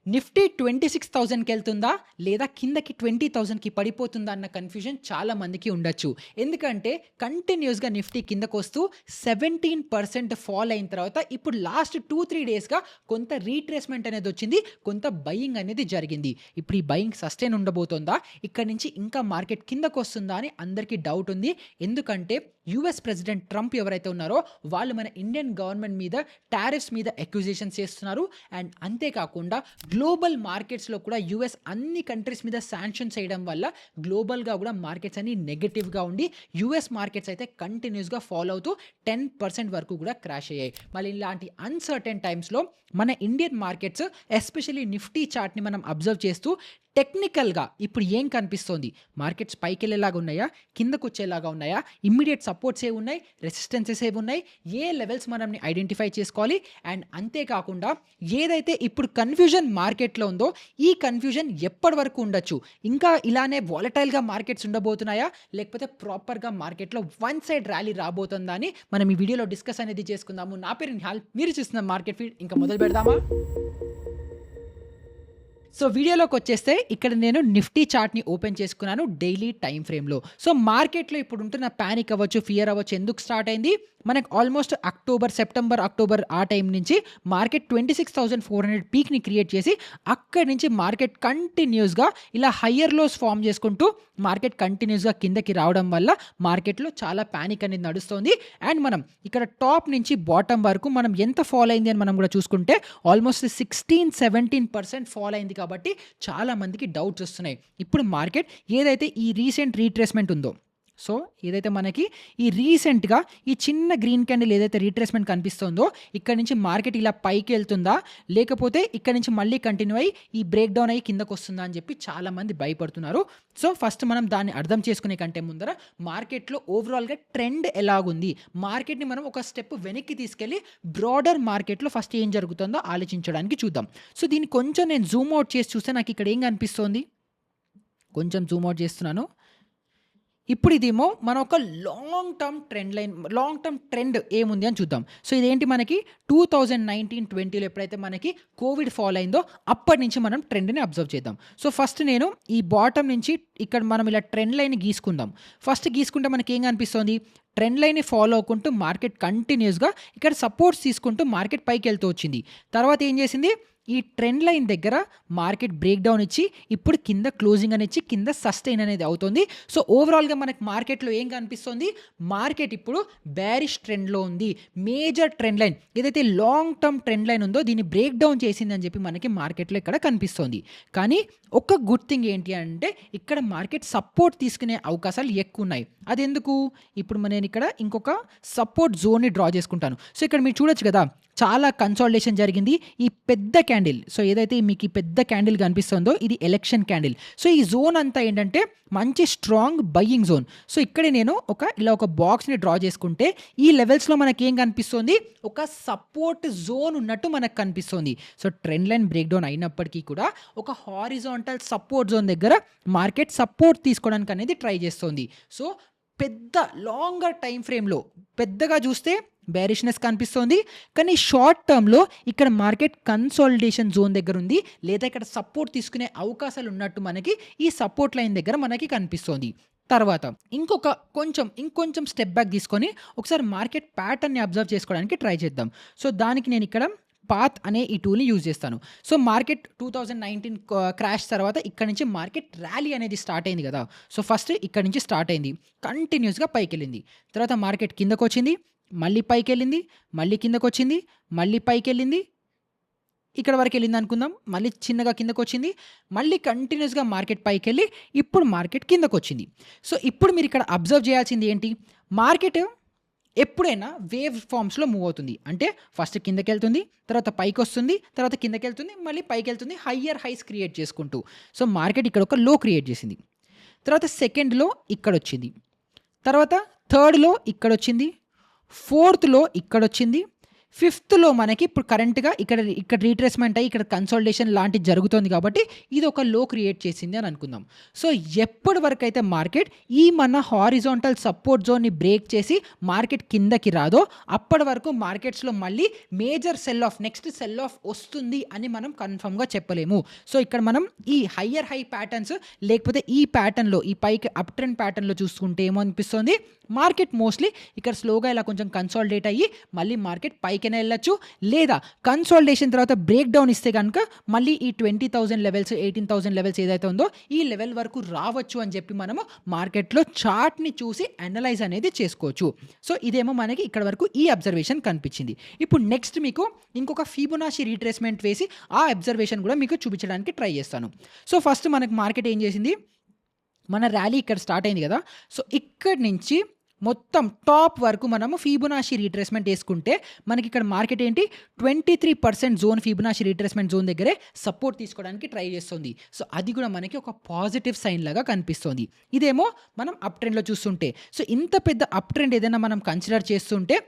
Nifty 26,000కి వెళ్తుందా? లేదా కిందకి 20,000కి పడిపోతుందా? అన్న కన్‌ఫ్యూజన్ చాలా మందికి ఉండొచ్చు. ఎందుకంటే కంటిన్యూయస్‌గా నిఫ్టీ కిందకొస్తూ 17% ఫాల్ అయిన తర్వాత ఇప్పుడు లాస్ట్ 2, 3 డేస్‌గా కొంత రీట్రేస్‌మెంట్ అనేదొచ్చింది. కొంత బయింగ్ అనేది జరిగింది. ఇప్పుడు ఈ బయింగ్ సస్టైన్ ఉండబోతోందా? ఇక్కడి నుంచి ఇంకా మార్కెట్ కిందకొస్తుందా అని అందరికీ డౌట్ ఉంది. ఎందుకంటే యూఎస్ ప్రెసిడెంట్ ట్రంప్ ఎవరైతే ఉన్నారో వాళ్ళు మన ఇండియన్ గవర్నమెంట్ మీద టారిఫ్స్ మీద అక్యూజేషన్స్ చేస్తున్నారు. అండ్ అంతేకాకుండా గ్లోబల్ మార్కెట్స్‌లో కూడా యూఎస్ అన్ని కంట్రీస్ మీద శాంక్షన్స్ చేయడం వల్ల గ్లోబల్‌గా కూడా మార్కెట్స్ అన్ని నెగెటివ్‌గా ఉండి యూఎస్ మార్కెట్స్ అయితే కంటిన్యూయస్‌గా ఫాల్ అవుతూ 10% వరకు కూడా క్రాష్ అయ్యాయి. మళ్ళీ ఇలాంటి అన్‌సర్టెన్ టైమ్స్‌లో మన ఇండియన్ మార్కెట్స్ ఎస్పెషల్లీ నిఫ్టీ చార్ట్‌ని మనం అబ్జర్వ్ చేస్తూ టెక్నికల్‌గా ఇప్పుడు ఏం కనిపిస్తోంది? మార్కెట్స్ పైకెళ్ళేలాగా ఉన్నాయా? కిందకొచ్చేలాగా ఉన్నాయా? ఇమ్మీడియేట్ సపోర్ట్స్ ఏవున్నాయి? రెసిస్టెన్సెస్ ఏవున్నాయి? ఏ లెవెల్స్ మనల్ని ఐడెంటిఫై చేసుకోవాలి? అండ్ అంతేకాకుండా ఏదైతే ఇప్పుడు కన్‌ఫ్యూజన్ మార్కెట్‌లో ఉందో ఈ కన్‌ఫ్యూజన్ ఎప్పటి వరకు ఉండొచ్చు? ఇంకా ఇలానే వాలటైల్‌గా మార్కెట్స్ ఉండబోతున్నాయా? లేకపోతే ప్రాపర్‌గా మార్కెట్‌లో వన్ సైడ్ ర్యాలీ రాబోతుందా అని మనం ఈ వీడియోలో డిస్కస్ అనేది చేసుకుందాము. నా పేరు నిహాల్. మీరు చూస్తున్న మార్కెట్ ఫీడ్. ఇంకా మొదలు పెడదామా? సో వీడియోలోకొచ్చేస్తే ఇక్కడ నేను నిఫ్టీ చార్ట్‌ని ఓపెన్ చేసుకున్నాను డైలీ టైమ్ ఫ్రేమ్‌లో. సో మార్కెట్‌లో ఇప్పుడుంటున్న పానిక్ అవ్వచ్చు, ఫియర్ అవ్వచ్చు ఎందుకు స్టార్ట్ అయింది? మనకు ఆల్మోస్ట్ సెప్టెంబర్, అక్టోబర్ ఆ టైం నుంచి మార్కెట్ 26,400 పీక్‌ని క్రియేట్ చేసి అక్కడి నుంచి మార్కెట్ కంటిన్యూయస్‌గా ఇలా హయ్యర్ లోస్ ఫార్మ్ చేసుకుంటూ మార్కెట్ కంటిన్యూయస్‌గా కిందకి రావడం వల్ల మార్కెట్‌లో చాలా పానిక్ అనేది నడుస్తోంది. అండ్ మనం ఇక్కడ టాప్ నుంచి బాటమ్ వరకు మనం ఎంత ఫాల్ అయింది అని మనం కూడా చూసుకుంటే ఆల్మోస్ట్ 17% ఫాల్ అయింది కాబట్టి చాలా మందికి డౌట్స్ వస్తున్నాయి. ఇప్పుడు మార్కెట్ ఏదైతే ఈ రీసెంట్ రీట్రేస్‌మెంట్ ఉందో, సో ఏదైతే మనకి ఈ రీసెంట్‌గా ఈ చిన్న గ్రీన్ క్యాండిల్ ఏదైతే రీట్రేస్‌మెంట్ కనిపిస్తుందో ఇక్కడి నుంచి మార్కెట్ ఇలా పైకి వెళ్తుందా? లేకపోతే ఇక్కడి నుంచి మళ్ళీ కంటిన్యూ అయ్యి ఈ బ్రేక్ డౌన్ అయ్యి కిందకొస్తుందా అని చెప్పి చాలామంది భయపడుతున్నారు. సో ఫస్ట్ మనం దాన్ని అర్థం చేసుకునే కంటే ముందర మార్కెట్‌లో ఓవరాల్‌గా ట్రెండ్ ఎలాగుంది? మార్కెట్‌ని మనం ఒక స్టెప్ వెనక్కి తీసుకెళ్ళి బ్రాడర్ మార్కెట్‌లో ఫస్ట్ ఏం జరుగుతుందో ఆలోచించడానికి చూద్దాం. సో దీన్ని కొంచెం నేను జూమ్ ఔట్ చేసి చూస్తే నాకు ఇక్కడ ఏం కనిపిస్తోంది? కొంచెం జూమ్ ఔట్ చేస్తున్నాను. ఇప్పుడు ఇదేమో మన ఒక లాంగ్ టర్మ్ ట్రెండ్ ఏముంది అని చూద్దాం. సో ఇదేంటి మనకి 2019-20లో ఎప్పుడైతే మనకి కోవిడ్ ఫాల్ అయిందో అప్పటి నుంచి మనం ట్రెండ్‌ని అబ్జర్వ్ చేద్దాం. సో ఫస్ట్ నేను ఈ బాటమ్ నుంచి ఇక్కడ మనం ఇలా ట్రెండ్ లైన్ గీసుకుందాం. ఫస్ట్ గీసుకుంటే మనకేం కనిపిస్తోంది? ట్రెండ్ లైన్‌ని ఫాలో అవ్వుకుంటూ మార్కెట్ కంటిన్యూయస్‌గా ఇక్కడ సపోర్ట్స్ తీసుకుంటూ మార్కెట్ పైకెళ్తూ వచ్చింది. తర్వాత ఏం చేసింది? ఈ ట్రెండ్ లైన్ దగ్గర మార్కెట్ బ్రేక్ డౌన్ ఇచ్చి ఇప్పుడు కింద క్లోజింగ్ అని ఇచ్చి కింద సస్టైన్ అనేది అవుతుంది. సో ఓవరాల్‌గా మనకు మార్కెట్‌లో ఏం కనిపిస్తుంది? మార్కెట్ ఇప్పుడు బేరిష్ ట్రెండ్‌లో ఉంది. మేజర్ ట్రెండ్ లైన్ ఏదైతే లాంగ్ టర్మ్ ట్రెండ్ లైన్ ఉందో దీన్ని బ్రేక్ డౌన్ చేసిందని చెప్పి మనకి మార్కెట్‌లో ఇక్కడ కనిపిస్తోంది. కానీ ఒక గుడ్ థింగ్ ఏంటి అంటే ఇక్కడ మార్కెట్ సపోర్ట్ తీసుకునే అవకాశాలు ఎక్కువున్నాయి. అదెందుకు? ఇప్పుడు నేను ఇక్కడ ఇంకొక సపోర్ట్ జోన్‌ని డ్రా చేసుకుంటాను. సో ఇక్కడ మీరు చూడొచ్చు కదా! చాలా కన్సాలిడేషన్ జరిగింది. ఈ పెద్ద క్యాండిల్, సో ఏదైతే మీకు ఈ పెద్ద క్యాండిల్ కనిపిస్తుందో ఇది ఎలక్షన్ క్యాండిల్. సో ఈ జోన్ అంతా ఏంటంటే మంచి స్ట్రాంగ్ బయింగ్ జోన్. సో ఇక్కడే నేను ఇలా ఒక బాక్స్‌ని డ్రా చేసుకుంటే ఈ లెవెల్స్‌లో మనకేం కనిపిస్తుంది? ఒక సపోర్ట్ జోన్ ఉన్నట్టు మనకు కనిపిస్తుంది. So trend line break down అయినప్పటికీ కూడా ఒక హారిజాంటల్ సపోర్ట్ జోన్ దగ్గర మార్కెట్ సపోర్ట్ తీసుకోవడానికి అనేది ట్రై చేస్తోంది. సో పెద్ద లాంగర్ టైమ్ ఫ్రేమ్‌లో పెద్దగా చూస్తే బేరిష్‌నెస్ కనిపిస్తోంది. కానీ షార్ట్ టర్మ్‌లో ఇక్కడ మార్కెట్ కన్సాలిడేషన్ జోన్ దగ్గర ఉంది. లేదా ఇక్కడ సపోర్ట్ తీసుకునే అవకాశాలు ఉన్నట్టు మనకి ఈ సపోర్ట్ లైన్ దగ్గర మనకి కనిపిస్తోంది. తర్వాత ఇంకొంచెం స్టెప్ బ్యాక్ తీసుకొని ఒకసారి మార్కెట్ ప్యాటర్న్‌ని అబ్జర్వ్ చేసుకోవడానికి ట్రై చేద్దాం. సో దానికి నేను ఇక్కడ పాత్ అనే ఈ టూల్‌ని యూజ్ చేస్తాను. సో మార్కెట్ 2019 క్రాష్ తర్వాత ఇక్కడ నుంచి మార్కెట్ ర్యాలీ అనేది స్టార్ట్ అయింది కదా! సో ఫస్ట్ ఇక్కడ నుంచి స్టార్ట్ అయింది. కంటిన్యూయస్‌గా పైకెళ్ళింది. తర్వాత మార్కెట్ కిందకొచ్చింది. మళ్ళీ పైకెళ్ళింది. మళ్ళీ కిందకొచ్చింది. మళ్ళీ పైకెళ్ళింది. ఇక్కడ వరకెళ్ళింది అనుకుందాం. మళ్ళీ చిన్నగా కిందకొచ్చింది. మళ్ళీ కంటిన్యూయస్‌గా మార్కెట్ పైకెళ్ళి ఇప్పుడు మార్కెట్ కిందకొచ్చింది. సో ఇప్పుడు మీరు ఇక్కడ అబ్జర్వ్ చేయాల్సింది ఏంటి? మార్కెట్ ఎప్పుడైనా వేవ్ ఫార్మ్స్‌లో మూవ్ అవుతుంది. అంటే ఫస్ట్ కిందకెళ్తుంది. తర్వాత పైకొస్తుంది. తర్వాత కిందకెళ్తుంది. మళ్ళీ పైకెళ్తుంది. హయ్యర్ హైస్ క్రియేట్ చేసుకుంటూ. సో మార్కెట్ ఇక్కడ ఒక లో క్రియేట్ చేసింది. తర్వాత సెకండ్‌లో ఇక్కడొచ్చింది. తర్వాత థర్డ్‌లో ఇక్కడొచ్చింది. ఫోర్త్‌లో ఇక్కడొచ్చింది. ఫిఫ్త్‌లో మనకి ఇప్పుడు కరెంట్‌గా ఇక్కడ రీట్రేస్‌మెంట్ అయ్యి ఇక్కడ కన్సాలిడేషన్ లాంటిది జరుగుతోంది కాబట్టి ఇది ఒక లో క్రియేట్ చేసింది అని అనుకుందాం. సో ఎప్పటి వరకైతే మార్కెట్ ఈ మన హారిజాంటల్ సపోర్ట్ జోన్‌ని బ్రేక్ చేసి మార్కెట్ కిందకి రాదో అప్పటి వరకు మార్కెట్స్‌లో మళ్ళీ మేజర్ నెక్స్ట్ సెల్ ఆఫ్ వస్తుంది అని మనం కన్ఫర్మ్‌గా చెప్పలేము. సో ఇక్కడ మనం ఈ హయ్యర్ హై ప్యాటర్న్స్ లేకపోతే ఈ ప్యాటర్న్‌లో ఈ పైకి అప్ ట్రెండ్ ప్యాటర్న్‌లో చూసుకుంటే ఏమో అనిపిస్తుంది మార్కెట్ మోస్ట్లీ ఇక్కడ స్లోగా ఇలా కొంచెం కన్సాలిడేట్ అయ్యి మళ్ళీ మార్కెట్ పైకైనా వెళ్ళొచ్చు. లేదా కన్సాలిడేషన్ తర్వాత బ్రేక్ డౌన్ ఇస్తే కనుక మళ్ళీ ఈ 20,000 లెవెల్స్ 18,000 లెవెల్స్ ఏదైతే ఉందో ఈ లెవెల్ వరకు రావచ్చు అని చెప్పి మనము మార్కెట్‌లో చార్ట్‌ని చూసి అనలైజ్ అనేది చేసుకోవచ్చు. సో ఇదేమో మనకి ఇక్కడ వరకు ఈ అబ్జర్వేషన్ కనిపించింది. ఇప్పుడు నెక్స్ట్ మీకు ఇంకొక ఫిబొనాచి రీట్రేస్‌మెంట్ వేసి ఆ అబ్జర్వేషన్ కూడా మీకు చూపించడానికి ట్రై చేస్తాను. సో ఫస్ట్ మనకి మార్కెట్ ఏం చేసింది, మన ర్యాలీ ఇక్కడ స్టార్ట్ అయింది కదా. సో ఇక్కడి నుంచి మొత్తం టాప్ వరకు మనము ఫిబొనాచి రీట్రేస్‌మెంట్ వేసుకుంటే మనకి ఇక్కడ మార్కెట్ ఏంటి 23% జోన్ ఫిబొనాచి రీట్రేస్‌మెంట్ జోన్ దగ్గరే సపోర్ట్ తీసుకోవడానికి ట్రై చేస్తుంది. సో అది కూడా మనకి ఒక పాజిటివ్ సైన్ లాగా కనిపిస్తుంది. ఇదేమో మనం అప్ ట్రెండ్‌లో చూస్తుంటే, సో ఇంత పెద్ద అప్ ట్రెండ్ ఏదైనా మనం కన్సిడర్ చేస్తుంటే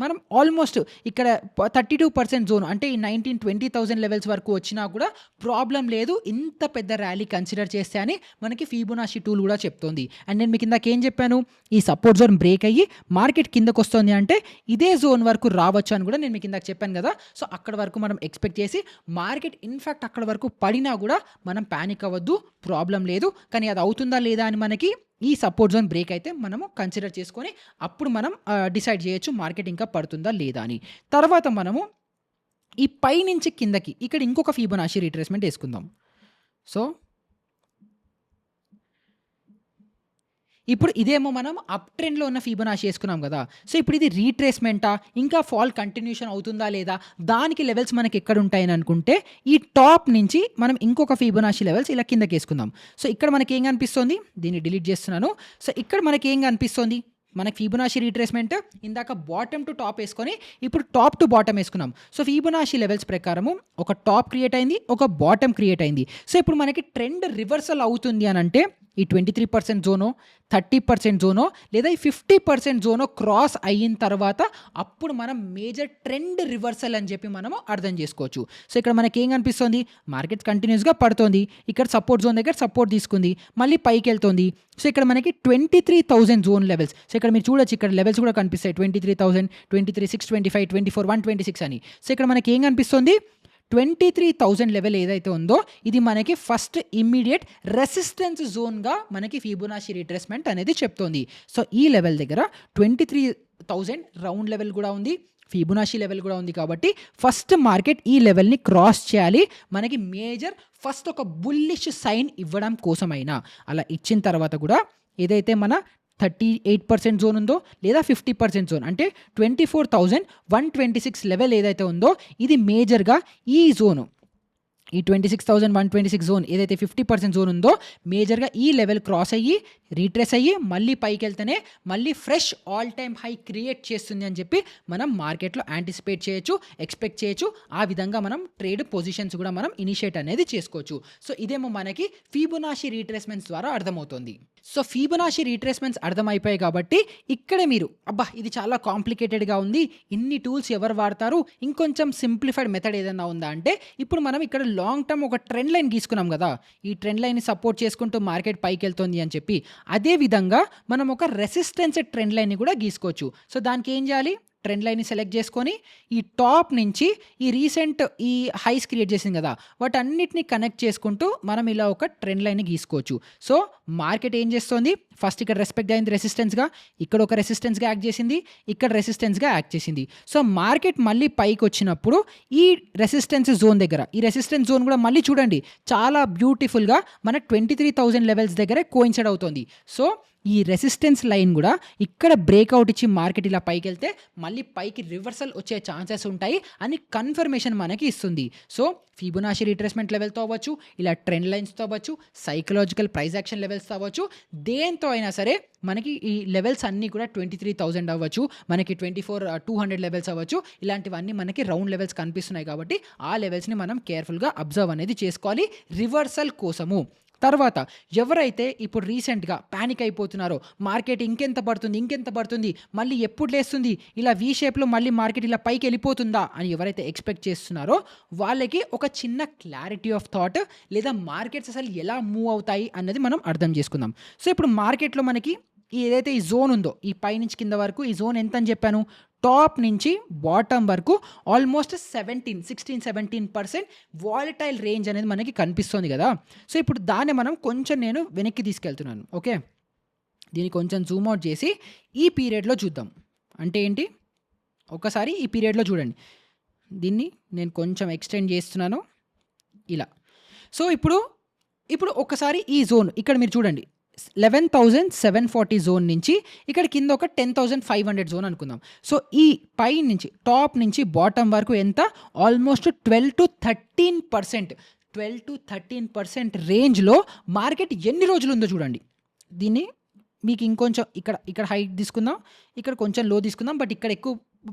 మనం ఆల్మోస్ట్ ఇక్కడ 32% జోన్ అంటే ఈ 19,000-20,000 లెవెల్స్ వరకు వచ్చినా కూడా ప్రాబ్లం లేదు ఇంత పెద్ద ర్యాలీ కన్సిడర్ చేస్తే అని మనకి ఫిబొనాచి టూల్ కూడా చెప్తోంది. అండ్ నేను మీకు ఇందాక ఏం చెప్పాను, ఈ సపోర్ట్ జోన్ బ్రేక్ అయ్యి మార్కెట్ కిందకు వస్తుంది అంటే ఇదే జోన్ వరకు రావచ్చు అని కూడా నేను మీకు ఇందాక చెప్పాను కదా. సో అక్కడ వరకు మనం ఎక్స్పెక్ట్ చేసి మార్కెట్ ఇన్ఫ్యాక్ట్ అక్కడ వరకు పడినా కూడా మనం ప్యానిక్ అవ్వద్దు, ప్రాబ్లం లేదు. కానీ అది అవుతుందా లేదా అని మనకి ఈ సపోర్ట్ జోన్ బ్రేక్ అయితే మనము కన్సిడర్ చేసుకొని అప్పుడు మనం డిసైడ్ చేయొచ్చు మార్కెట్ ఇంకా పడుతుందా లేదా అని. తర్వాత మనము ఈ పై నుంచి కిందకి ఇక్కడ ఇంకొక ఫిబొనాచి రీట్రేస్‌మెంట్ వేసుకుందాం. సో ఇప్పుడు ఇదేమో మనం అప్ ట్రెండ్‌లో ఉన్న ఫిబొనాచి వేసుకున్నాం కదా. సో ఇప్పుడు ఇది రీట్రేస్‌మెంటా ఇంకా ఫాల్ కంటిన్యూషన్ అవుతుందా లేదా, దానికి లెవెల్స్ మనకి ఎక్కడ ఉంటాయని అనుకుంటే ఈ టాప్ నుంచి మనం ఇంకొక ఫిబొనాచి లెవెల్స్ ఇలా కిందకి వేసుకుందాం. సో ఇక్కడ మనకి ఏం కనిపిస్తుంది, దీన్ని డిలీట్ చేస్తున్నాను. సో ఇక్కడ మనకి ఏం కనిపిస్తుంది, మనకి ఫిబొనాచి రీట్రేస్‌మెంట్ ఇందాక బాటమ్ టు టాప్ వేసుకొని ఇప్పుడు టాప్ టు బాటమ్ వేసుకున్నాం. సో ఫిబొనాచి లెవెల్స్ ప్రకారము ఒక టాప్ క్రియేట్ అయింది, ఒక బాటమ్ క్రియేట్ అయింది. సో ఇప్పుడు మనకి ట్రెండ్ రివర్సల్ అవుతుంది అని అంటే ఈ 23% జోనో 30% జోనో లేదా ఈ 50% జోనో క్రాస్ అయిన తర్వాత అప్పుడు మనం మేజర్ ట్రెండ్ రివర్సల్ అని చెప్పి మనము అర్థం చేసుకోవచ్చు. సో ఇక్కడ మనకి ఏం కనిపిస్తుంది, మార్కెట్ కంటిన్యూస్గా పడుతుంది, ఇక్కడ సపోర్ట్ జోన్ దగ్గర సపోర్ట్ తీసుకుంది, మళ్ళీ పైకి వెళ్తుంది. సో ఇక్కడ మనకి 23,000 జోన్ లెవెల్స్, సో ఇక్కడ మీరు చూడొచ్చు ఇక్కడ లెవెల్స్ కూడా కనిపిస్తాయి 23,000, 23,625, 24,126 అని. సో ఇక్కడ మనకి ఏం కనిపిస్తుంది, 23,000 లెవెల్ ఏదైతే ఉందో ఇది మనకి ఫస్ట్ ఇమ్మీడియట్ రెసిస్టెన్స్ జోన్గా మనకి ఫిబొనాచి రీట్రేస్‌మెంట్ అనేది చెప్తోంది. సో ఈ లెవెల్ దగ్గర 23,000 రౌండ్ లెవెల్ కూడా ఉంది, ఫిబొనాచి లెవెల్ కూడా ఉంది. కాబట్టి ఫస్ట్ మార్కెట్ ఈ లెవెల్ని క్రాస్ చేయాలి మనకి మేజర్ ఫస్ట్ ఒక బుల్లిష్ సైన్ ఇవ్వడం కోసమైనా. అలా ఇచ్చిన తర్వాత కూడా ఏదైతే మన 38% జోన్ ఉందో లేదా 50% జోన్ అంటే 24,126 లెవెల్ ఏదైతే ఉందో ఇది మేజర్గా ఈ జోను, ఈ 26,126 జోన్ ఏదైతే 50% జోన్ ఉందో మేజర్గా ఈ లెవెల్ క్రాస్ అయ్యి రీట్రేస్ అయ్యి మళ్ళీ పైకి వెళ్తేనే మళ్ళీ fresh all time high create చేస్తుంది అని చెప్పి మనం మార్కెట్లో యాంటిసిపేట్ చేయొచ్చు, ఎక్స్పెక్ట్ చేయొచ్చు. ఆ విధంగా మనం ట్రేడ్ పొజిషన్స్ కూడా మనం ఇనిషియేట్ అనేది చేసుకోవచ్చు. సో ఇదేమో మనకి ఫిబొనాచి రీట్రేస్‌మెంట్స్ ద్వారా అర్థమవుతుంది. సో ఫిబొనాచి రీట్రేస్‌మెంట్స్ అర్థమైపోయాయి కాబట్టి ఇక్కడే మీరు అబ్బా ఇది చాలా కాంప్లికేటెడ్గా ఉంది, ఇన్ని టూల్స్ ఎవరు వాడతారు, ఇంకొంచెం సింప్లిఫైడ్ మెథడ్ ఏదైనా ఉందా అంటే ఇప్పుడు మనం ఇక్కడ లాంగ్ టర్మ్ ఒక ట్రెండ్ లైన్ గీసుకున్నాం కదా, ఈ ట్రెండ్ లైన్ని సపోర్ట్ చేసుకుంటూ మార్కెట్ పైకి వెళ్తుంది అని చెప్పి అదే విధంగా మనం ఒక రెసిస్టెన్స్ ట్రెండ్ లైన్ని కూడా గీసుకోవచ్చు. సో దానికి ఏం చేయాలి, ట్రెండ్ లైన్ని సెలెక్ట్ చేసుకొని ఈ టాప్ నుంచి ఈ రీసెంట్ ఈ హైస్ క్రియేట్ చేసింది కదా వాటన్నిటిని కనెక్ట్ చేసుకుంటూ మనం ఇలా ఒక ట్రెండ్ లైన్ని గీసుకోవచ్చు. సో మార్కెట్ ఏం చేస్తుంది, ఫస్ట్ ఇక్కడ రెస్పెక్ట్ అయింది రెసిస్టెన్స్గా, ఇక్కడ ఒక రెసిస్టెన్స్గా యాక్ట్ చేసింది, ఇక్కడ రెసిస్టెన్స్గా యాక్ట్ చేసింది. సో మార్కెట్ మళ్ళీ పైకి వచ్చినప్పుడు ఈ రెసిస్టెన్స్ జోన్ దగ్గర ఈ రెసిస్టెన్స్ జోన్ కూడా మళ్ళీ చూడండి చాలా బ్యూటిఫుల్గా మన 23,000 లెవెల్స్ దగ్గరే కోయిన్సైడ్ అవుతుంది. సో ఈ రెసిస్టెన్స్ లైన్ కూడా ఇక్కడ బ్రేక్అవుట్ ఇచ్చి మార్కెట్ ఇలా పైకి వెళ్తే మళ్ళీ పైకి రివర్సల్ వచ్చే ఛాన్సెస్ ఉంటాయి అని కన్ఫర్మేషన్ మనకి ఇస్తుంది. సో ఫిబొనాచి రీట్రేస్‌మెంట్ లెవెల్తో అవ్వచ్చు, ఇలా ట్రెండ్ లైన్స్తో అవ్వచ్చు, సైకలాజికల్ ప్రైస్ యాక్షన్ లెవెల్స్తో అవ్వచ్చు, దేంతో అయినా సరే మనకి ఈ లెవెల్స్ అన్నీ కూడా 23,000 అవ్వచ్చు, మనకి 24,200 లెవెల్స్ అవ్వచ్చు, ఇలాంటివన్నీ మనకి రౌండ్ లెవెల్స్ కనిపిస్తున్నాయి. కాబట్టి ఆ లెవెల్స్ని మనం కేర్ఫుల్గా అబ్జర్వ్ అనేది చేసుకోవాలి రివర్సల్ కోసము. తర్వాత ఎవరైతే ఇప్పుడు రీసెంట్‌గా పానిక్ అయిపోతున్నారో, మార్కెట్ ఇంకెంత పడుతుంది, మళ్ళీ ఎప్పుడు లేస్తుంది, ఇలా వి షేప్‌లో మళ్ళీ మార్కెట్ ఇలా పైకెళ్ళిపోతుందా అని ఎవరైతే ఎక్స్‌పెక్ట్ చేస్తున్నారో, వాళ్ళకి ఒక చిన్న క్లారిటీ ఆఫ్ థాట్ లేదా మార్కెట్స్ అసలు ఎలా మూవ్ అవుతాయి అన్నది మనం అర్థం చేసుకుందాం. సో, ఇప్పుడు మార్కెట్‌లో మనకి ఏదైతే ఈ జోన్ ఉందో, ఈ పైనుంచి కింద వరకు ఈ జోన్ ఎంతని చెప్పాను? టాప్ నుంచి బాటమ్ వరకు ఆల్మోస్ట్ 16-17% వాలటైల్ రేంజ్ అనేది మనకి కనిపిస్తుంది గదా! సో, ఇప్పుడు దాన్ని మనం కొంచెం నేను వెనక్కి తీసుకెళ్తున్నాను. ఓకే. దీన్ని కొంచెం జూమ్ ఔట్ చేసి ఈ పీరియడ్‌లో చూద్దాం. అంటే ఏంటి? ఒక్కసారి ఈ పీరియడ్‌లో చూడండి. దీన్ని నేను కొంచెం ఎక్స్‌టెండ్ చేస్తున్నాను. ఇలా. సో, ఇప్పుడు ఒక్కసారి ఈ జోన్ ఇక్కడ మీరు చూడండి. 11,740 జోన్ నుంచి ఇక్కడ కింద ఒక 10,500 జోన్ అనుకుందాం. సో, ఈ పై నుంచి టాప్ నుంచి బాటమ్ వరకు ఎంత? ఆల్మోస్ట్ 12-13% రేంజ్‌లో మార్కెట్ ఎన్ని రోజులుందో చూడండి. దీన్ని మీకు ఇంకొంచెం ఇక్కడ హైట్ తీసుకుందాం. ఇక్కడ కొంచెం లో తీసుకుందాం. బట్ ఇక్కడ ఎక్కువ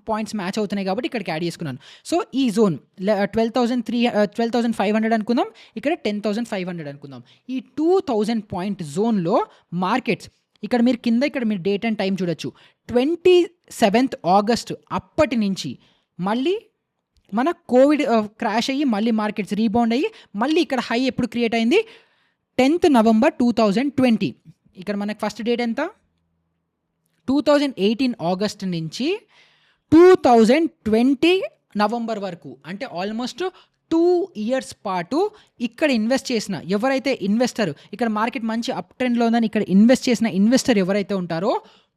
పాయింట్స్ మ్యాచ్ అవుతున్నాయి కాబట్టి ఇక్కడికి యాడ్ చేసుకున్నాను. సో, ఈ జోన్ 12,500 అనుకుందాం. ఇక్కడ 10,500 అనుకుందాం. ఈ 2,000 పాయింట్ జోన్‌లో మార్కెట్స్ ఇక్కడ మీరు డేట్ అండ్ టైమ్ చూడొచ్చు. 27th ఆగస్ట్ అప్పటి నుంచి మళ్ళీ మన కోవిడ్ క్రాష్ అయ్యి మళ్ళీ మార్కెట్స్ రీబౌండ్ అయ్యి మళ్ళీ ఇక్కడ హై ఎప్పుడు క్రియేట్ అయింది? 10th November 2020. ఇక్కడ మనకు ఫస్ట్ డేట్ ఎంత? 2018 ఆగస్ట్ నుంచి 2020 నవంబర్ వరకు, అంటే ఆల్మోస్ట్ 2 ఇయర్స్ పాటు ఇక్కడ ఇన్వెస్ట్ చేసిన ఎవరైతే ఇన్వెస్టర్, ఇక్కడ మార్కెట్ మంచి అప్ ట్రెండ్‌లో ఉందని ఇక్కడ ఇన్వెస్ట్ చేసిన ఇన్వెస్టర్ ఎవరైతే ఉంటారో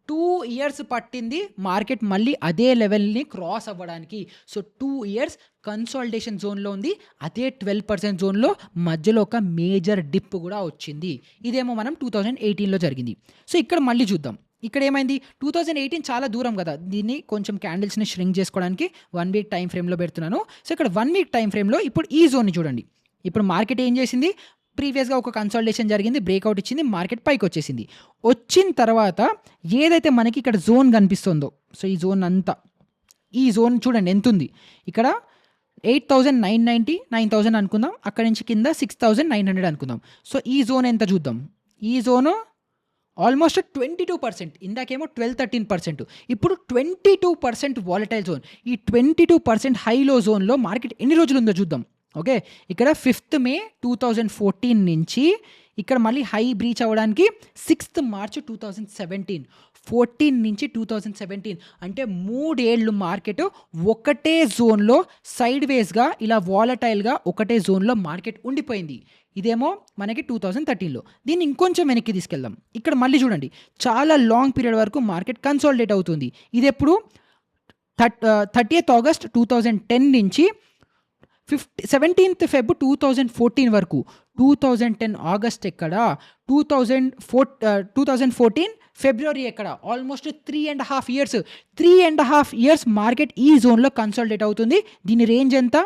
2 ఇయర్స్ పట్టింది మార్కెట్ మళ్ళీ అదే లెవెల్‌ని క్రాస్ అవ్వడానికి. సో, 2 ఇయర్స్ కన్సాలిడేషన్ జోన్‌లో ఉంది. అదే 12% జోన్‌లో మధ్యలో ఒక మేజర్ డిప్ కూడా వచ్చింది. ఇదేమో మనం 2018లో జరిగింది. సో, ఇక్కడ మళ్ళీ చూద్దాం. ఇక్కడ ఏమైంది? 2018 చాలా దూరం కదా! దీన్ని కొంచెం క్యాండిల్స్‌ని ష్రింక్ చేసుకోవడానికి 1 వీక్ టైమ్ ఫ్రేమ్‌లో పెడుతున్నాను. సో, ఇక్కడ 1 వీక్ టైమ్ ఫ్రేమ్‌లో ఇప్పుడు ఈ జోన్‌ని చూడండి. ఇప్పుడు మార్కెట్ ఏం చేసింది? ప్రీవియస్‌గా ఒక కన్సాలిడేషన్ జరిగింది. బ్రేక్‌ఔట్ ఇచ్చింది. మార్కెట్ పైకొచ్చేసింది. వచ్చిన తర్వాత ఏదైతే మనకి ఇక్కడ జోన్ కనిపిస్తుందో, సో, ఈ జోన్ అంతా, ఈ జోన్ చూడండి ఎంతుంది. ఇక్కడ 8,990, 9,000 అనుకుందాం. అక్కడి నుంచి కింద 6,900 అనుకుందాం. సో, ఈ జోన్ ఎంత చూద్దాం. ఈ జోను ఆల్మోస్ట్ 22%. ఇందాకేమో 12-13%. ఇప్పుడు 22% వాలటైల్ జోన్. ఈ 22% హైలో జోన్‌లో మార్కెట్ ఎన్ని రోజులు ఉందో చూద్దాం. ఓకే. ఇక్కడ 5th మే 2014 నుంచి ఇక్కడ మళ్ళీ హై బ్రీచ్ అవ్వడానికి 6th మార్చ్ 2017. 14 నుంచి 2017 అంటే 3 ఏళ్ళు మార్కెట్ ఒకటే జోన్‌లో సైడ్ వేస్‌గా ఇలా వాలటైల్‌గా ఒకటే జోన్‌లో మార్కెట్ ఉండిపోయింది. ఇదేమో మనకి 2013లో. దీన్ని ఇంకొంచెం వెనక్కి తీసుకెళ్దాం. ఇక్కడ మళ్ళీ చూడండి. చాలా లాంగ్ పీరియడ్ వరకు మార్కెట్ కన్సాలిడేట్ అవుతుంది. ఇదెప్పుడు 30th ఆగస్ట్ 2010 నుంచి 17th ఫెబ్ 2014 వరకు. 2010 ఆగస్ట్ ఎక్కడ? 2014 ఫిబ్రవరి ఎక్కడ? Almost 3.5 years. 3.5 ఇయర్స్ మార్కెట్ ఈ జోన్‌లో కన్సాలిడేట్ అవుతుంది. దీని రేంజ్ ఎంత?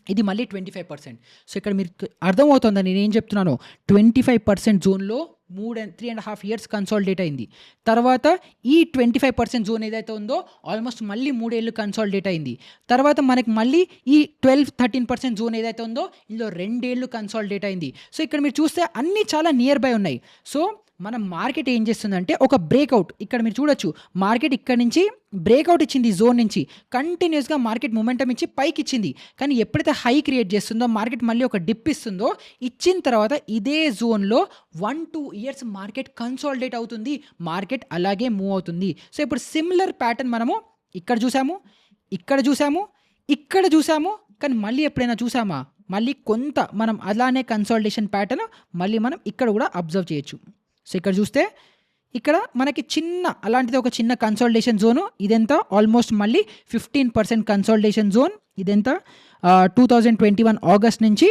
ఇది మళ్ళీ 25%. సో, ఇక్కడ మీరు అర్థమవుతుందా నేనేం చెప్తున్నానో? 25% జోన్‌లో 3.5 ఇయర్స్ కన్సాలిడేట్ అయింది. తర్వాత ఈ 25% జోన్ ఏదైతే ఉందో ఆల్మోస్ట్ మళ్ళీ 3 ఏళ్ళు కన్సాలిడేట్ అయింది. తర్వాత మనకి మళ్ళీ ఈ 12-13% జోన్ ఏదైతే ఉందో ఇందులో 2 ఏళ్ళు కన్సాలిడేట్ అయింది. సో, ఇక్కడ మీరు చూస్తే అన్నీ చాలా నియర్ బై ఉన్నాయి. సో, మన మార్కెట్ ఏం చేస్తుందంటే ఒక బ్రేక్‌ఔట్, ఇక్కడ మీరు చూడొచ్చు. మార్కెట్ ఇక్కడ నుంచి బ్రేక్‌ఔట్ ఇచ్చింది ఈ జోన్ నుంచి. కంటిన్యూస్‌గా మార్కెట్ మొమెంటమ్ ఇచ్చి పైకిచ్చింది. కానీ ఎప్పుడైతే హై క్రియేట్ చేస్తుందో మార్కెట్ మళ్ళీ ఒక డిప్ ఇస్తుందో, ఇచ్చిన తర్వాత ఇదే జోన్‌లో 1-2 ఇయర్స్ మార్కెట్ కన్సాలిడేట్ అవుతుంది. మార్కెట్ అలాగే మూవ్ అవుతుంది. సో, ఇప్పుడు సిమిలర్ ప్యాటర్న్ మనము ఇక్కడ చూసాము, ఇక్కడ చూసాము, ఇక్కడ చూసాము. కానీ మళ్ళీ ఎప్పుడైనా చూసామా? మళ్ళీ కొంత మనం అలానే కన్సాలిడేషన్ ప్యాటర్న్ మళ్ళీ మనం ఇక్కడ కూడా అబ్జర్వ్ చేయొచ్చు. సో, ఇక్కడ చూస్తే ఇక్కడ మనకి అలాంటిది ఒక చిన్న కన్సాలిడేషన్ జోను. ఇదెంత? ఆల్మోస్ట్ మళ్ళీ 15% కన్సాలిడేషన్ జోన్. ఇదెంత? 2021 ఆగస్ట్ నుంచి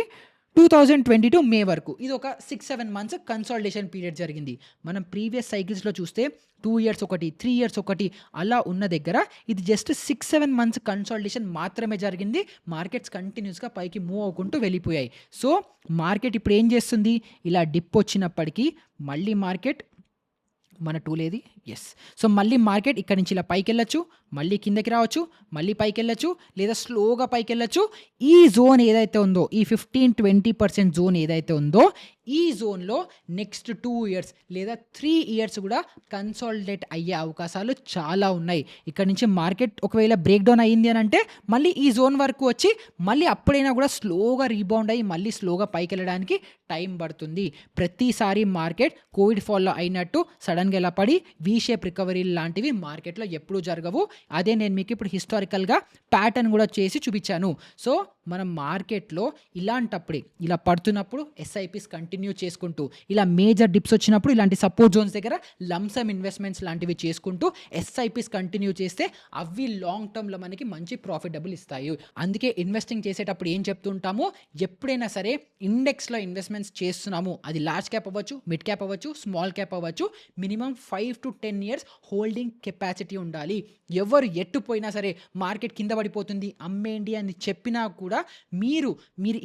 2022 మే వరకు. ఇది ఒక 6-7 మంత్స్ కన్సాలిడేషన్ పీరియడ్ జరిగింది. మనం ప్రీవియస్ సైకిల్స్‌లో చూస్తే 2 ఇయర్స్ ఒకటి, 3 ఇయర్స్ ఒకటి అలా ఉన్న దగ్గర ఇది జస్ట్ 6-7 మంత్స్ కన్సాలిడేషన్ మాత్రమే జరిగింది. మార్కెట్స్ కంటిన్యూస్‌గా పైకి మూవ్ అవ్వుకుంటూ వెళ్ళిపోయాయి. సో, మార్కెట్ ఇప్పుడు ఏం చేస్తుంది? ఇలా డిప్ వచ్చినప్పటికీ మళ్ళీ మార్కెట్ మన టూల్ ఏది? యెస్. సో, మళ్ళీ మార్కెట్ ఇక్కడి నుంచి ఇలా పైకెళ్ళొచ్చు, మళ్ళీ కిందకి రావచ్చు, మళ్ళీ పైకెళ్ళొచ్చు, లేదా స్లోగా పైకెళ్ళొచ్చు. ఈ జోన్ ఏదైతే ఉందో, ఈ 15-20% జోన్ ఏదైతే ఉందో, ఈ జోన్‌లో నెక్స్ట్ 2 ఇయర్స్ లేదా 3 ఇయర్స్ కూడా కన్సాలిడేట్ అయ్యే అవకాశాలు చాలా ఉన్నాయి. ఇక్కడ నుంచి మార్కెట్ ఒకవేళ బ్రేక్ డౌన్ అయింది అనంటే మళ్ళీ ఈ జోన్ వరకు వచ్చి మళ్ళీ అప్పుడైనా కూడా స్లోగా రీబౌండ్ అయ్యి మళ్ళీ స్లోగా పైకెళ్ళడానికి టైం పడుతుంది. ప్రతిసారి మార్కెట్ కోవిడ్ ఫాల్‌లో అయినట్టు సడెన్‌గా ఇలా పడి వి షేప్ రికవరీ లాంటివి మార్కెట్‌లో ఎప్పుడూ జరగవు. అదే నేను మీకు ఇప్పుడు హిస్టారికల్‌గా ప్యాటర్న్ కూడా చేసి చూపించాను. సో మనం మార్కెట్‌లో ఇలాంటప్పుడే ఇలా పడుతున్నప్పుడు ఎస్ఐపీస్ కంటిన్యూ చేసుకుంటూ, ఇలా మేజర్ డిప్స్ వచ్చినప్పుడు ఇలాంటి సపోర్ట్ జోన్స్ దగ్గర లంసమ్ ఇన్వెస్ట్మెంట్స్ లాంటివి చేసుకుంటూ ఎస్ఐపీస్ కంటిన్యూ చేస్తే అవి లాంగ్ టర్మ్‌లో మనకి మంచి ప్రాఫిటబుల్ ఇస్తాయి. అందుకే ఇన్వెస్టింగ్ చేసేటప్పుడు ఏం చెప్తుంటాము, ఎప్పుడైనా సరే ఇండెక్స్‌లో ఇన్వెస్ట్మెంట్స్ చేస్తున్నాము, అది లార్జ్ క్యాప్ అవ్వచ్చు, మిడ్ క్యాప్ అవ్వచ్చు, స్మాల్ క్యాప్ అవ్వచ్చు, minimum 5 to 10 years holding capacity ఉండాలి. ఎవరు ఎటు పోయినా సరే మార్కెట్ కింద పడిపోతుంది అమ్మేయండి అని చెప్పినా కూడా మీరు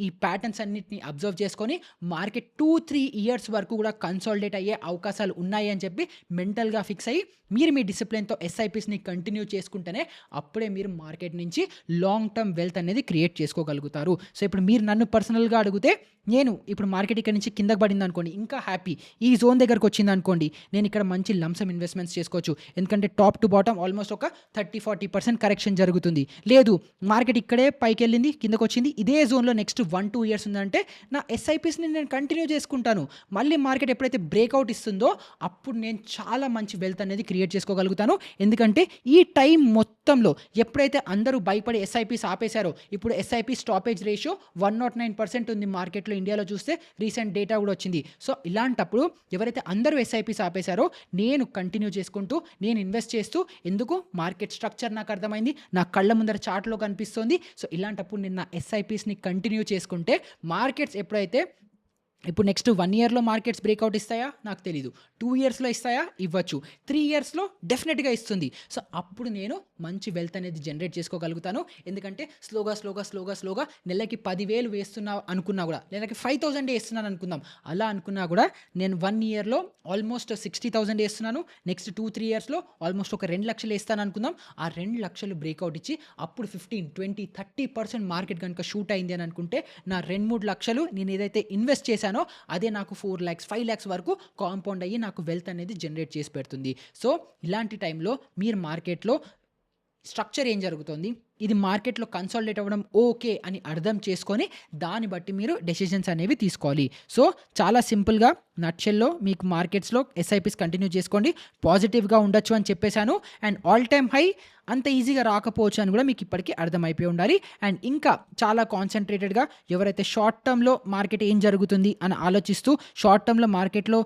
ఈ ప్యాటర్న్స్ అన్నిటిని అబ్జర్వ్ చేసుకొని మార్కెట్ 2-3 ఇయర్స్ వరకు కూడా కన్సాలిడేట్ అయ్యే అవకాశాలు ఉన్నాయి అని చెప్పి మెంటల్గా ఫిక్స్ అయ్యి మీరు మీ డిసిప్లిన్తో ఎస్ఐపీస్ని కంటిన్యూ చేసుకుంటేనే అప్పుడే మీరు మార్కెట్ నుంచి లాంగ్ టర్మ్ వెల్త్ అనేది క్రియేట్ చేసుకోగలుగుతారు. సో ఇప్పుడు మీరు నన్ను పర్సనల్గా అడిగితే నేను ఇప్పుడు మార్కెట్ ఇక్కడ నుంచి కిందకి పడింది అనుకోండి, ఇంకా హ్యాపీ. ఈ జోన్ దగ్గరకు వచ్చింది అనుకోండి, నేను ఇక్కడ మంచి లంసమ్ ఇన్వెస్ట్మెంట్స్ చేసుకోవచ్చు. ఎందుకంటే టాప్ టు బాటమ్ ఆల్మోస్ట్ ఒక 30-40% కరెక్షన్ జరుగుతుంది. లేదు మార్కెట్ ఇక్కడే పైకి వెళ్ళింది, కిందకు వచ్చింది, ఇదే జోన్లో నెక్స్ట్ 1-2 ఇయర్స్ ఉందంటే నా ఎస్ఐపీస్ని నేను కంటిన్యూ చేసుకుంటాను. మళ్ళీ మార్కెట్ ఎప్పుడైతే బ్రేక్అవుట్ ఇస్తుందో అప్పుడు నేను చాలా మంచి వెల్త్ అనేది క్రియేట్ చేసుకోగలుగుతాను. ఎందుకంటే ఈ టైం మొత్తంలో ఎప్పుడైతే అందరూ భయపడి ఎస్ఐపీస్ ఆపేశారో, ఇప్పుడు ఎస్ఐపీ స్టాపేజ్ రేషియో 109% ఉంది మార్కెట్లో. ఇండియాలో చూస్తే రీసెంట్ డేటా కూడా వచ్చింది. సో ఇలాంటప్పుడు ఎవరైతే అందరూ ఎస్ఐపీస్ ఆపేశారో నేను కంటిన్యూ చేసుకుంటూ నేను ఇన్వెస్ట్ చేస్తూ, ఎందుకు మార్కెట్ స్ట్రక్చర్ నాకు అర్థమైంది, నా కళ్ళ ముందర చార్ట్లో కనిపిస్తుంది. సో ఇలాంటప్పుడు నేను నా ఎస్ఐపీస్ని కంటిన్యూ చేసుకుంటే మార్కెట్స్ ఎప్పుడైతే ఇప్పుడు నెక్స్ట్ 1 ఇయర్లో మార్కెట్స్ బ్రేక్అవుట్ ఇస్తాయా నాకు తెలీదు, 2 ఇయర్స్లో ఇస్తాయా ఇవ్వచ్చు, 3 ఇయర్స్లో డెఫినెట్గా ఇస్తుంది. సో అప్పుడు నేను మంచి వెల్త్ అనేది జనరేట్ చేసుకోగలుగుతాను. ఎందుకంటే స్లోగా నెలకి 10,000 వేస్తున్నా అనుకున్నా కూడా, నెలకి 5,000 వేస్తున్నాను అనుకుందాం, అలా అనుకున్నా కూడా నేను 1 ఇయర్లో ఆల్మోస్ట్ 60,000 వేస్తున్నాను. నెక్స్ట్ 2-3 ఇయర్స్లో ఆల్మోస్ట్ ఒక 2 లక్షలు వేస్తాను అనుకుందాం. ఆ 2 లక్షలు బ్రేక్అవుట్ ఇచ్చి అప్పుడు 15-20-30% మార్కెట్ కనుక షూట్ అయింది అని అనుకుంటే నా 2-3 లక్షలు నేను ఏదైతే ఇన్వెస్ట్ చేశానో అదే నాకు 4 lakhs 5 lakhs వరకు కాంపౌండ్ అయ్యి నాకు వెల్త్ అనేది జనరేట్ చేసి పెడుతుంది. సో ఇలాంటి టైంలో మీరు మార్కెట్లో స్ట్రక్చర్ ఏం జరుగుతుంది, ఇది మార్కెట్లో కన్సాలిడేట్ అవ్వడం ఓకే అని అర్థం చేసుకొని దాన్ని బట్టి మీరు డెసిషన్స్ అనేవి తీసుకోవాలి. సో చాలా సింపుల్గా నట్షెల్లో మీకు మార్కెట్స్లో ఎస్ఐపీస్ కంటిన్యూ చేసుకోండి, పాజిటివ్గా ఉండొచ్చు అని చెప్పేశాను. అండ్ ఆల్ టైమ్ హై అంత ఈజీగా రాకపోవచ్చు అని కూడా మీకు ఇప్పటికీ అర్థమైపోయి ఉండాలి. అండ్ ఇంకా చాలా కాన్సన్ట్రేటెడ్గా ఎవరైతే షార్ట్ టర్మ్లో మార్కెట్ ఏం జరుగుతుంది అని ఆలోచిస్తూ షార్ట్ టర్మ్లో మార్కెట్లో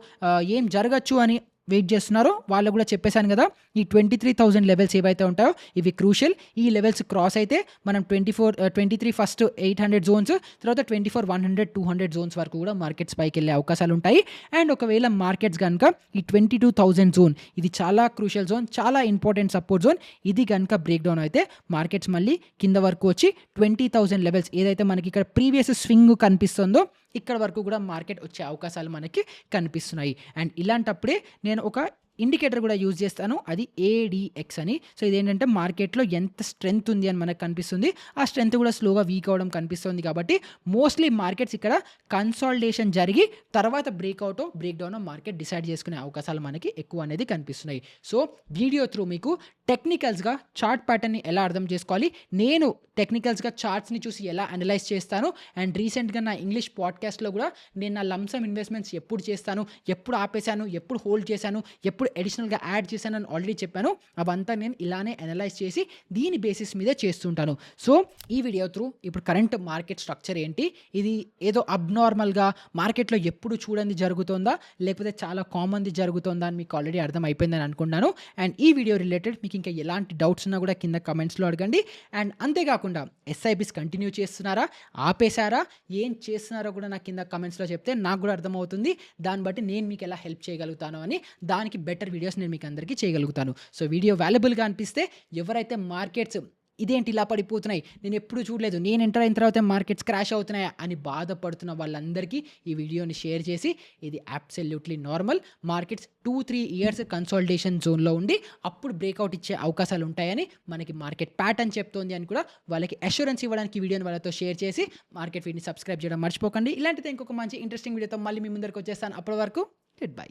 ఏం జరగచ్చు అని వెయిట్ చేస్తున్నారో వాళ్ళకు కూడా చెప్పేశాను కదా, ఈ 23,000 లెవెల్స్ ఏవైతే ఉంటాయో ఇవి క్రూషియల్. ఈ లెవెల్స్ క్రాస్ అయితే మనం 23 ఫస్ట్ 800 జోన్స్, తర్వాత 24 100 200 జోన్స్ వరకు కూడా మార్కెట్స్ పైకి వెళ్ళే అవకాశాలు ఉంటాయి. అండ్ ఒకవేళ మార్కెట్స్ కనుక ఈ 22,000 జోన్, ఇది చాలా క్రూషియల్ జోన్, చాలా ఇంపార్టెంట్ సపోర్ట్ జోన్, ఇది కనుక బ్రేక్ డౌన్ అయితే మార్కెట్స్ మళ్ళీ కింద వరకు వచ్చి 20,000 లెవెల్స్ ఏదైతే మనకి ఇక్కడ ప్రీవియస్ స్వింగ్ కనిపిస్తుందో ఇక్కడ వరకు కూడా మార్కెట్ వచ్చే అవకాశాలు మనకి కనిపిస్తున్నాయి. అండ్ ఇలాంటప్పుడే నేను ఒక ఇండికేటర్ కూడా యూజ్ చేస్తాను, అది ADX అని. సో ఇదేంటంటే మార్కెట్లో ఎంత స్ట్రెంత్ ఉంది అని మనకు కనిపిస్తుంది, ఆ స్ట్రెంత్ కూడా స్లోగా వీక్ అవ్వడం కనిపిస్తుంది. కాబట్టి మోస్ట్లీ మార్కెట్స్ ఇక్కడ కన్సాలిడేషన్ జరిగి తర్వాత breakout break down market decide చేసుకునే అవకాశాలు మనకి ఎక్కువ అనేది కనిపిస్తున్నాయి. సో వీడియో త్రూ మీకు టెక్నికల్స్గా చార్ట్ ప్యాటర్న్ని ఎలా అర్థం చేసుకోవాలి, నేను టెక్నికల్స్గా చార్ట్స్ని చూసి ఎలా అనలైజ్ చేస్తాను, అండ్ రీసెంట్గా నా ఇంగ్లీష్ పాడ్కాస్ట్లో కూడా నేను నా లంసమ్ ఇన్వెస్ట్మెంట్స్ ఎప్పుడు చేస్తాను, ఎప్పుడు ఆపేశాను, ఎప్పుడు హోల్డ్ చేశాను, ఎప్పుడు అడిషనల్గా యాడ్ చేశాను అని ఆల్రెడీ చెప్పాను. అవంతా నేను ఇలానే అనలైజ్ చేసి దీని బేసిస్ మీదే చేస్తుంటాను. సో ఈ వీడియో త్రూ ఇప్పుడు కరెంట్ మార్కెట్ స్ట్రక్చర్ ఏంటి, ఇది ఏదో అబ్నార్మల్గా మార్కెట్లో ఎప్పుడు చూడండి జరుగుతుందా లేకపోతే చాలా కామన్ది జరుగుతుందా అని మీకు ఆల్రెడీ అర్థం అయిపోయిందని అనుకున్నాను. అండ్ ఈ వీడియో రిలేటెడ్ మీకు ఇంకా ఎలాంటి డౌట్స్ ఉన్నా కూడా కింద కమెంట్స్లో అడగండి. అండ్ అంతేకాకుండా ఎస్ఐపీస్ కంటిన్యూ చేస్తున్నారా, ఆపేశారా, ఏం చేస్తున్నారో కూడా నాకు కింద కమెంట్స్లో చెప్తే నాకు కూడా అర్థమవుతుంది. దాన్ని బట్టి నేను మీకు ఎలా హెల్ప్ చేయగలుగుతాను అని, దానికి బెటర్ వీడియోస్ నేను మీకు అందరికీ చేయగలుగుతాను. సో వీడియో వాల్యుబుల్గా అనిపిస్తే ఎవరైతే మార్కెట్స్ ఇదేంటి ఇలా పడిపోతున్నాయి, నేను ఎప్పుడు చూడలేదు, నేను ఎంటర్ అయిన తర్వాత మార్కెట్స్ క్రాష్ అవుతున్నాయా అని బాధపడుతున్న వాళ్ళందరికీ ఈ వీడియోని షేర్ చేసి, ఇది absolutely normal, markets 2-3 years consolidation జోన్లో ఉండి అప్పుడు బ్రేక్అవుట్ ఇచ్చే అవకాశాలు ఉంటాయని మనకి మార్కెట్ ప్యాటర్న్ చెప్తోంది అని కూడా వాళ్ళకి అష్యూరెన్స్ ఇవ్వడానికి ఈ వీడియోని వాళ్ళతో షేర్ చేసి మార్కెట్ ఫీడ్ని సబ్స్క్రైబ్ చేయడం మర్చిపోకండి. ఇలాంటిది ఇంకొక మంచి ఇంట్రెస్టింగ్ వీడియోతో మళ్ళీ మీ ముందరికి వచ్చేస్తాను. అప్పటి వరకు గుడ్ బై.